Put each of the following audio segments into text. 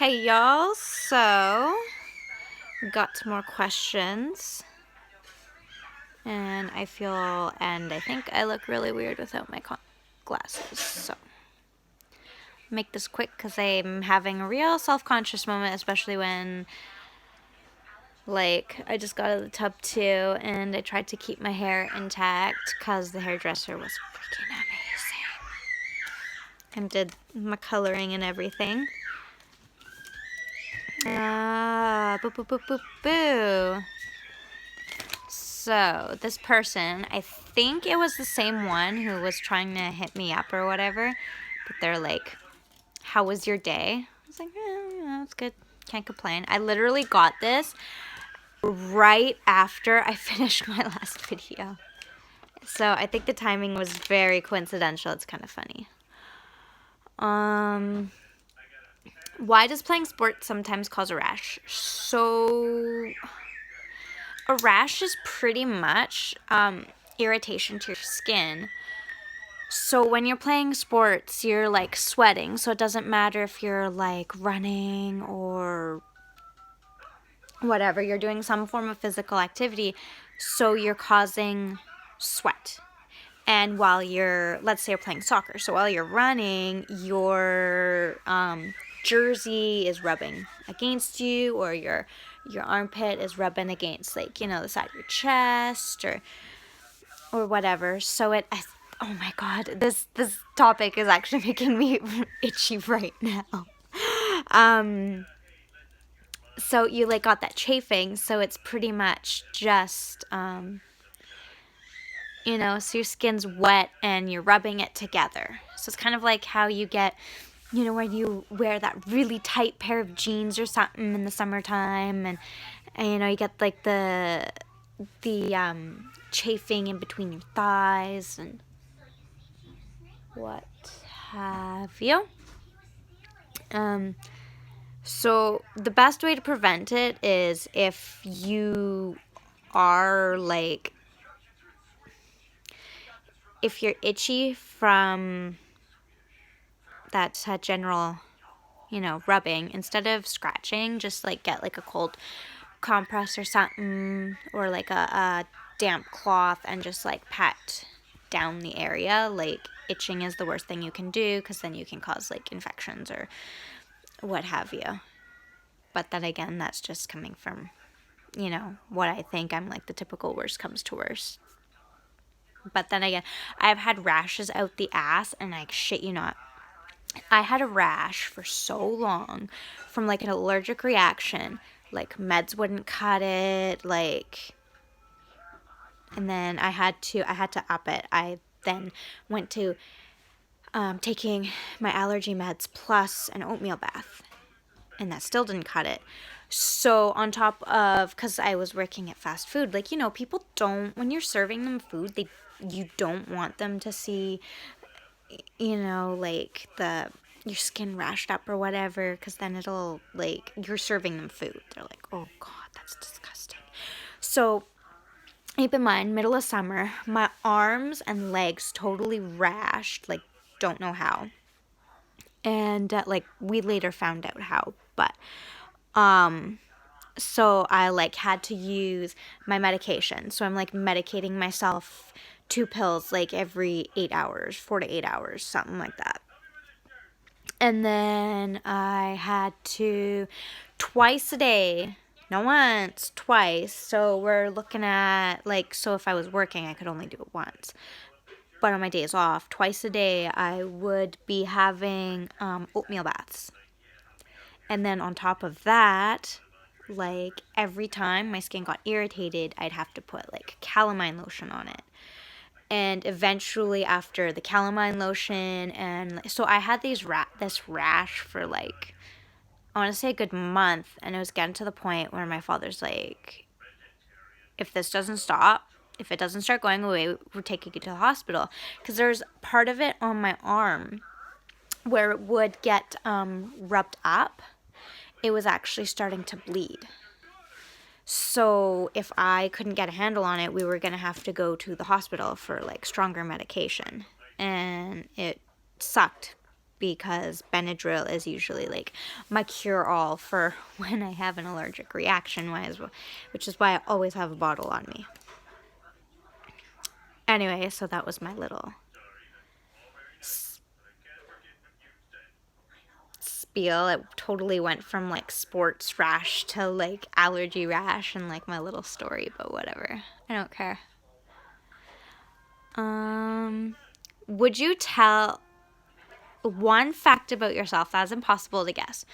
Hey y'all, so got some more questions and I think I look really weird without my glasses, so make this quick because I'm having a real self-conscious moment, especially when I just got out of the tub too and I tried to keep my hair intact because the hairdresser was freaking amazing and did my coloring and everything. Boo boo boo boo boo. So, this person, I think it was the same one who was trying to hit me up or whatever, but they're like, how was your day? I was like, it's good, can't complain. I literally got this right after I finished my last video. So, I think the timing was very coincidental. It's kind of funny. Why does playing sports sometimes cause a rash? So, a rash is pretty much irritation to your skin. So when you're playing sports, you're like sweating. So it doesn't matter if you're like running or whatever. You're doing some form of physical activity. So you're causing sweat. And while let's say you're playing soccer. So while you're running, your jersey is rubbing against you, or your armpit is rubbing against the side of your chest or whatever. So oh my god, this topic is actually making me itchy right now. So you got that chafing, so it's pretty much just so your skin's wet and you're rubbing it together. So it's kind of like how you get, when you wear that really tight pair of jeans or something in the summertime, and you get the chafing in between your thighs and what have you. So the best way to prevent it is if you are if you're itchy from that general, rubbing, instead of scratching, just get a cold compress or something, or a damp cloth, and just pat down the area. Itching is the worst thing you can do, because then you can cause infections or what have you. But then again, that's just coming from, what I think. I'm the typical worst comes to worst. But then again, I've had rashes out the ass, and shit you not, I had a rash for so long from an allergic reaction. Meds wouldn't cut it, and then I had to up it. I then went to taking my allergy meds plus an oatmeal bath, and that still didn't cut it. So on top of, because I was working at fast food, people don't, when you're serving them food, you don't want them to see, your skin rashed up or whatever, because then it'll, you're serving them food. They're like, oh god, that's disgusting. So keep in mind, middle of summer, my arms and legs totally rashed, don't know how. And we later found out how, but so I had to use my medication. So I'm medicating myself 2 pills every 8 hours, 4 to 8 hours, something like that. And then I had to twice a day, not once, twice. So we're looking at so if I was working, I could only do it once. But on my days off, twice a day, I would be having oatmeal baths. And then on top of that, every time my skin got irritated, I'd have to put calamine lotion on it. And eventually, after the calamine lotion, and so I had this rash for I want to say a good month, and it was getting to the point where my father's like, if this doesn't stop, if it doesn't start going away, we're taking you to the hospital. Because there's part of it on my arm where it would get rubbed up. It was actually starting to bleed. So if I couldn't get a handle on it, we were going to have to go to the hospital for stronger medication. And it sucked because Benadryl is usually like my cure-all for when I have an allergic reaction, which is why I always have a bottle on me. Anyway, so that was my little spiel. It totally went from like sports rash to like allergy rash and like my little story, but whatever. I don't care. Would you tell one fact about yourself that's impossible to guess?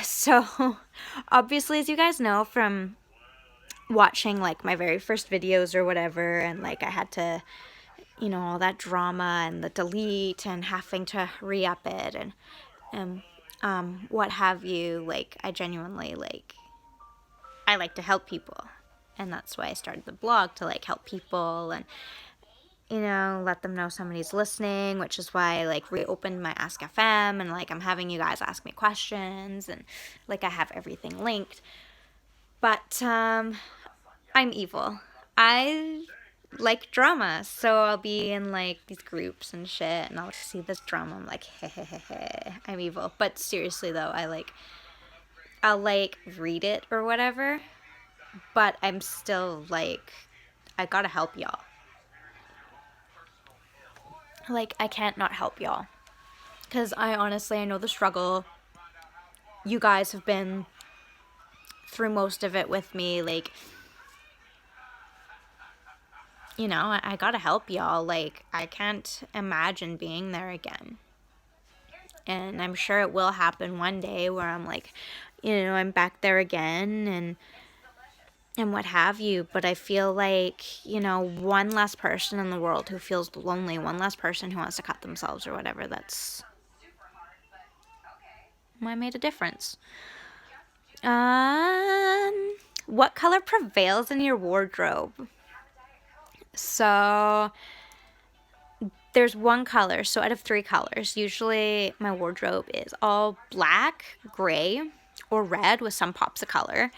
So, obviously, as you guys know from watching like my very first videos or whatever, and like I had to, all that drama and the delete and having to re-up it and what have you, like I genuinely I like to help people, and that's why I started the blog, to like help people and let them know somebody's listening, which is why I like reopened my Ask FM, and like I'm having you guys ask me questions, and like I have everything linked. But I'm evil. I like drama, so I'll be in like these groups and shit, and I'll see this drama. I'm like, hey, I'm evil. But seriously though, I'll like read it or whatever, but I'm still like, I gotta help y'all. Like, I can't not help y'all. Because I know the struggle. You guys have been through most of it with me. Like, I gotta help y'all. Like, I can't imagine being there again. And I'm sure it will happen one day where I'm like, I'm back there again and what have you. But I feel like, one less person in the world who feels lonely, one less person who wants to cut themselves or whatever, I made a difference. What color prevails in your wardrobe? So there's one color. So out of 3 colors, usually my wardrobe is all black, gray, or red with some pops of color.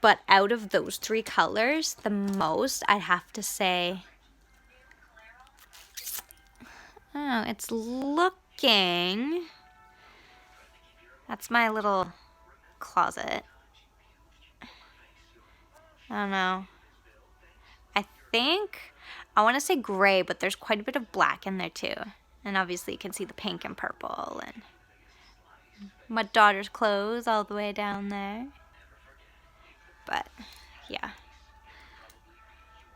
But out of those 3 colors, the most, I'd have to say, it's looking, that's my little closet. I don't know. I want to say gray, but there's quite a bit of black in there too. And obviously you can see the pink and purple and my daughter's clothes all the way down there. But yeah.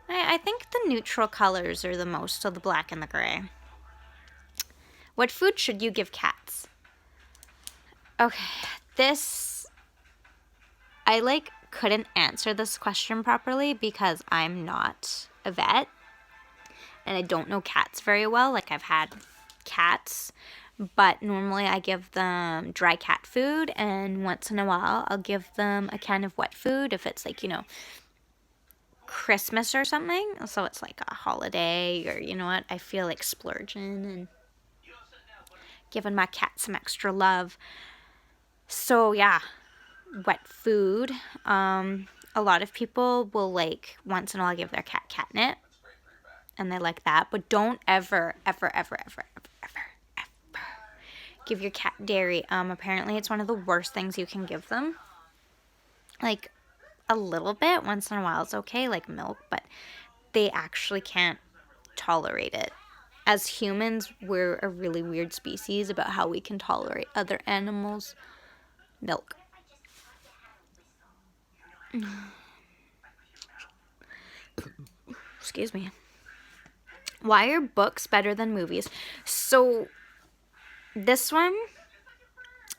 I think the neutral colors are the most, so the black and the gray. What food should you give cats? Okay, I couldn't answer this question properly because I'm not a vet and I don't know cats very well. Like, I've had cats, but normally I give them dry cat food, and once in a while I'll give them a can of wet food if it's like, Christmas or something. So it's like a holiday, or I feel like splurging and giving my cat some extra love. So yeah, wet food. A lot of people will once in a while give their cat catnip, and they like that, but don't ever give your cat dairy. Apparently it's one of the worst things you can give them. Like, a little bit once in a while is okay, like milk, but they actually can't tolerate it. As humans, we're a really weird species about how we can tolerate other animals' milk. Excuse me. Why are books better than movies? So, this one,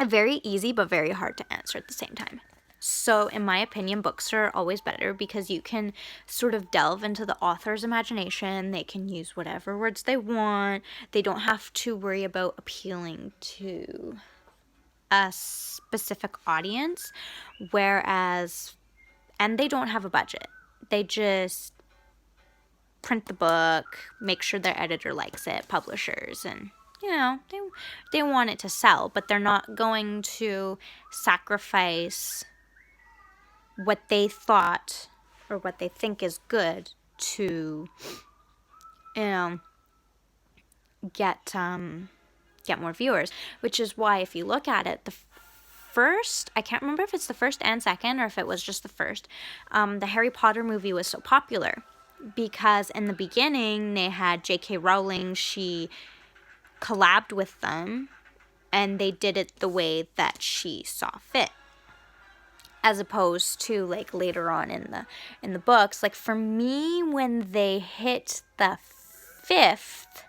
very easy but very hard to answer at the same time. So, in my opinion, books are always better because you can sort of delve into the author's imagination. They can use whatever words they want. They don't have to worry about appealing to a specific audience, and they don't have a budget. They just print the book, make sure their editor likes it, publishers, and they want it to sell, but they're not going to sacrifice what they thought or what they think is good to get get more viewers, which is why if you look at it, the first, I can't remember if it's the first and second or if it was just the first, the Harry Potter movie was so popular because in the beginning they had J.K. Rowling, she collabed with them and they did it the way that she saw fit, as opposed to like later on in the books. Like for me, when they hit the fifth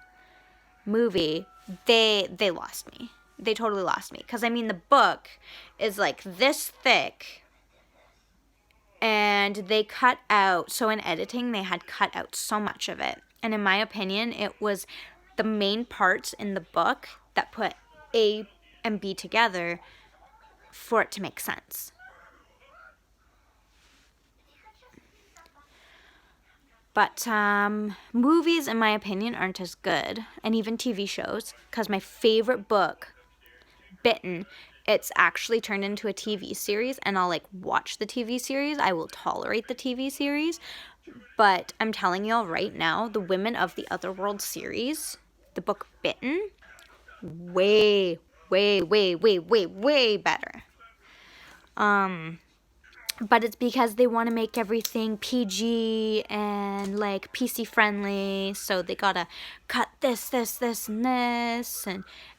movie, they lost me. They totally lost me, because I mean the book is like this thick and they cut out, so in editing they had cut out so much of it, and in my opinion it was the main parts in the book that put A and B together for it to make sense. But movies, in my opinion, aren't as good, and even TV shows, because my favorite book, Bitten, it's actually turned into a TV series, and I'll like watch the TV series. I will tolerate the TV series, but I'm telling y'all right now, the Women of the Otherworld series, the book Bitten, way, way, way, way, way, way better. But it's because they want to make everything PG and like PC friendly, so they gotta cut this, and this,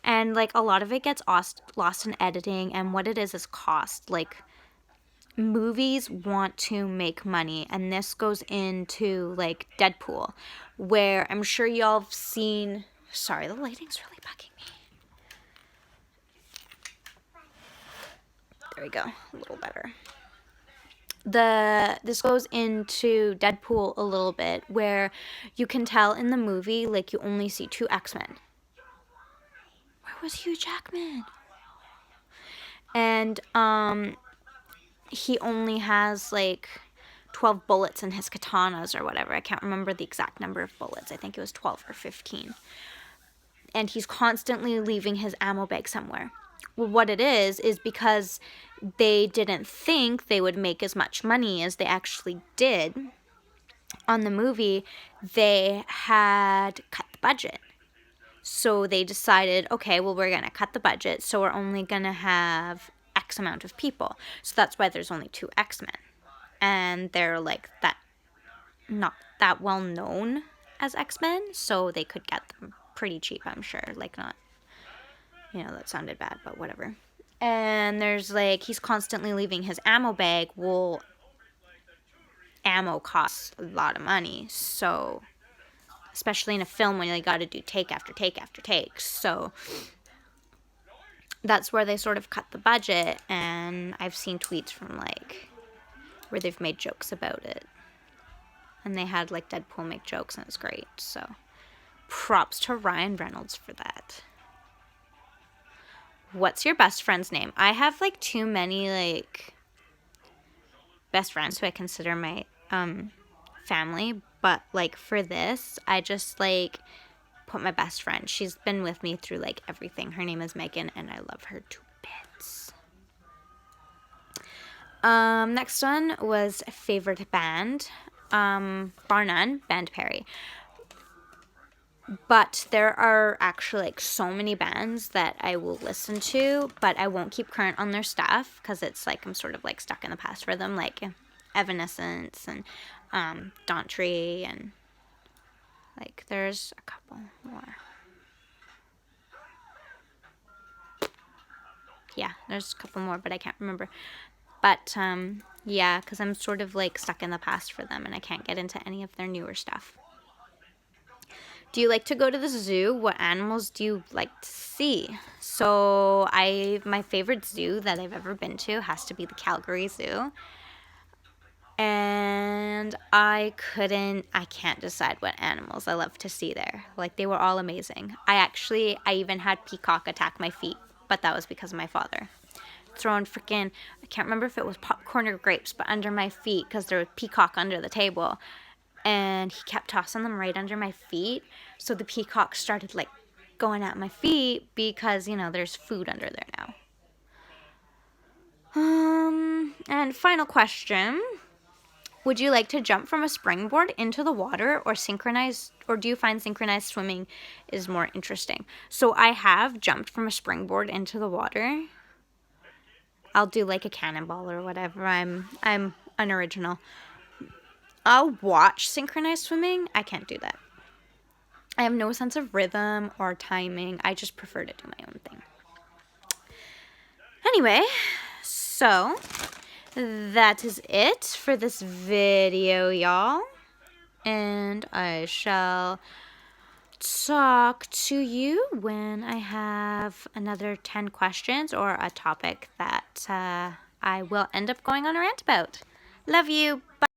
and like a lot of it gets lost in editing, and what it is cost. Like movies want to make money, and this goes into like Deadpool, where I'm sure y'all have seen. Sorry, the lighting's really bugging me. There we go, a little better. This goes into Deadpool a little bit, where you can tell in the movie, like, you only see 2 X-Men. Where was Hugh Jackman? And he only has like 12 bullets in his katanas or whatever. I can't remember the exact number of bullets. I think it was 12 or 15. And he's constantly leaving his ammo bag somewhere. Well, what it is because they didn't think they would make as much money as they actually did on the movie. They had cut the budget. So they decided, okay, well, we're going to cut the budget, so we're only going to have X amount of people. So that's why there's only 2 X-Men. And they're like that, not that well known as X-Men, so they could get them pretty cheap, I'm sure. Like, not, that sounded bad, but whatever. And there's like, he's constantly leaving his ammo bag. Well, ammo costs a lot of money, so especially in a film when they got to do take after take after take. So that's where they sort of cut the budget, and I've seen tweets from like where they've made jokes about it, and they had like Deadpool make jokes, and it's great. So props to Ryan Reynolds for that. What's your best friend's name? I have like too many like best friends who I consider my family, but like for this, I just like put my best friend. She's been with me through like everything. Her name is Megan, and I love her to bits. Next one was favorite band. Bar none, Band Perry. But there are actually like so many bands that I will listen to, but I won't keep current on their stuff because it's like I'm sort of like stuck in the past for them, like Evanescence and Daughtry, and like there's a couple more. Yeah, there's a couple more, but I can't remember. But yeah, because I'm sort of like stuck in the past for them, and I can't get into any of their newer stuff. Do you like to go to the zoo? What animals do you like to see? So my favorite zoo that I've ever been to has to be the Calgary Zoo. And I can't decide what animals I love to see there. Like, they were all amazing. I even had peacock attack my feet, but that was because of my father. Throwing freaking, I can't remember if it was popcorn or grapes, but under my feet, because there was peacock under the table. And he kept tossing them right under my feet. So the peacock started like going at my feet because, there's food under there now. And final question. Would you like to jump from a springboard into the water or do you find synchronized swimming is more interesting? So I have jumped from a springboard into the water. I'll do like a cannonball or whatever. I'm unoriginal. I'll watch synchronized swimming. I can't do that. I have no sense of rhythm or timing. I just prefer to do my own thing. Anyway, so that is it for this video, y'all. And I shall talk to you when I have another 10 questions or a topic that I will end up going on a rant about. Love you. Bye.